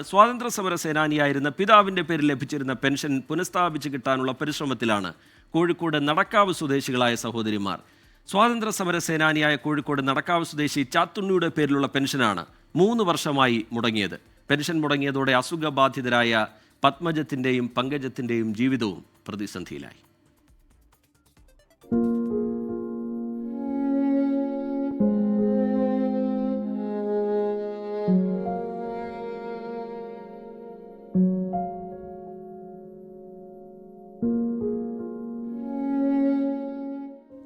സ്വാതന്ത്ര്യ സമര സേനാനിയായിരുന്ന പിതാവിൻ്റെ പേരിൽ ലഭിച്ചിരുന്ന പെൻഷൻ പുനഃസ്ഥാപിച്ച് കിട്ടാനുള്ള പരിശ്രമത്തിലാണ് കോഴിക്കോട് നടക്കാവ് സ്വദേശികളായ സഹോദരിമാർ. സ്വാതന്ത്ര്യ സമര സേനാനിയായ കോഴിക്കോട് നടക്കാവ് സ്വദേശി ചാത്തുണ്ണിയുടെ പേരിലുള്ള പെൻഷനാണ് 3 വർഷമായി മുടങ്ങിയത്. പെൻഷൻ മുടങ്ങിയതോടെ അസുഖബാധിതരായ പത്മജത്തിൻ്റെയും പങ്കജത്തിൻ്റെയും ജീവിതവും പ്രതിസന്ധിയിലായി.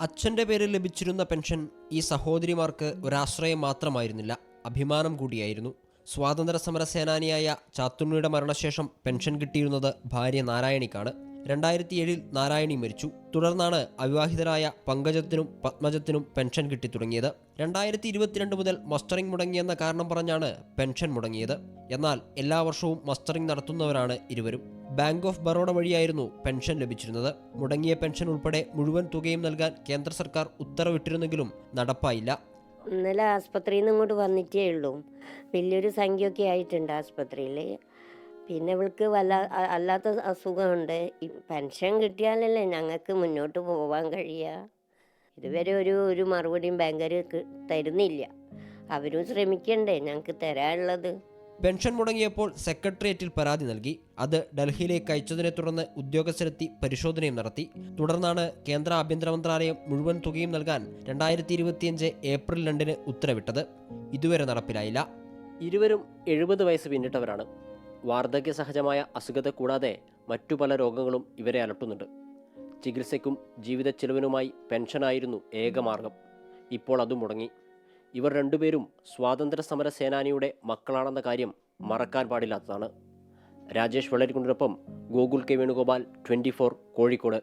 അച്ഛൻ്റെ പേരിൽ ലഭിച്ചിരുന്ന പെൻഷൻ ഈ സഹോദരിമാർക്ക് ഒരാശ്രയം മാത്രമായിരുന്നില്ല, അഭിമാനം കൂടിയായിരുന്നു. സ്വാതന്ത്ര്യ സമര സേനാനിയായ ചാത്തുണ്ണിയുടെ മരണശേഷം പെൻഷൻ കിട്ടിയിരുന്നത് ഭാര്യ നാരായണിക്കാണ്. 2007 നാരായണി മരിച്ചു. തുടർന്നാണ് അവിവാഹിതരായ പങ്കജത്തിനും പത്മജത്തിനും പെൻഷൻ കിട്ടിത്തുടങ്ങിയത്. 2022 മുതൽ മസ്റ്ററിംഗ് മുടങ്ങിയെന്ന കാരണം പറഞ്ഞാണ് പെൻഷൻ മുടങ്ങിയത്. എന്നാൽ എല്ലാ വർഷവും മസ്റ്ററിംഗ് നടത്തുന്നവരാണ് ഇരുവരും. ബാങ്ക് ഓഫ് ബറോഡ വഴിയായിരുന്നു പെൻഷൻ ലഭിച്ചിരുന്നത്. മുടങ്ങിയ പെൻഷൻ ഉൾപ്പെടെ മുഴുവൻ തുകയും നൽകാൻ കേന്ദ്ര സർക്കാർ ഉത്തരവിട്ടിരുന്നെങ്കിലും നടപ്പായില്ല. ഇന്നലെ ആസ്പത്രിയിൽ നിന്ന് ഇങ്ങോട്ട് വന്നിട്ടേ ഉള്ളൂ. വലിയൊരു സംഖ്യയൊക്കെ ആയിട്ടുണ്ട് ആസ്പത്രിയിൽ. പിന്നെ ഇവൾക്ക് അല്ലാത്ത അസുഖമുണ്ട്. പെൻഷൻ കിട്ടിയാലല്ലേ ഞങ്ങൾക്ക് മുന്നോട്ട് പോകാൻ കഴിയുക. ഇതുവരെ ഒരു മറുപടിയും ബാങ്കർ തരുന്നില്ല. അവരും ശ്രമിക്കണ്ടേ ഞങ്ങൾക്ക് തരാനുള്ളത്. പെൻഷൻ മുടങ്ങിയപ്പോൾ സെക്രട്ടേറിയറ്റിൽ പരാതി നൽകി. അത് ഡൽഹിയിലേക്ക് അയച്ചതിനെ തുടർന്ന് ഉദ്യോഗസ്ഥരെത്തി പരിശോധനയും നടത്തി. തുടർന്നാണ് കേന്ദ്ര ആഭ്യന്തര മന്ത്രാലയം മുഴുവൻ തുകയും നൽകാൻ 2025 ഏപ്രിൽ 2 ഉത്തരവിട്ടത്. ഇതുവരെ നടപ്പിലായില്ല. ഇരുവരും 70 വയസ്സ് പിന്നിട്ടവരാണ്. വാർദ്ധക്യ സഹജമായ അസുഖത്തെ കൂടാതെ മറ്റു പല രോഗങ്ങളും ഇവരെ അലട്ടുന്നുണ്ട്. ചികിത്സയ്ക്കും ജീവിത ചെലവിനുമായി പെൻഷനായിരുന്നു ഏകമാർഗം. ഇപ്പോൾ അതും മുടങ്ങി. ഇവർ രണ്ടുപേരും സ്വാതന്ത്ര്യ സമര സേനാനിയുടെ മക്കളാണെന്ന കാര്യം മറക്കാൻ പാടില്ലാത്തതാണ്. രാജേഷ് വളരിക്കുണ്ടിനൊപ്പം ഗോകുൽ കെ വേണുഗോപാൽ, 24 കോഴിക്കോട്.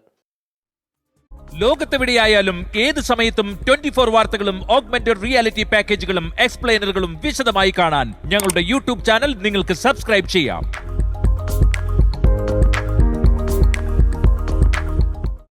ലോകത്തെവിടെയായാലും ഏത് സമയത്തും 24 വാർത്തകളും ഓഗ്മെന്റഡ് റിയാലിറ്റി പാക്കേജുകളും എക്സ്പ്ലെയിനറുകളും വിശദമായി കാണാൻ ഞങ്ങളുടെ യൂട്യൂബ് ചാനൽ നിങ്ങൾക്ക് സബ്സ്ക്രൈബ് ചെയ്യാം.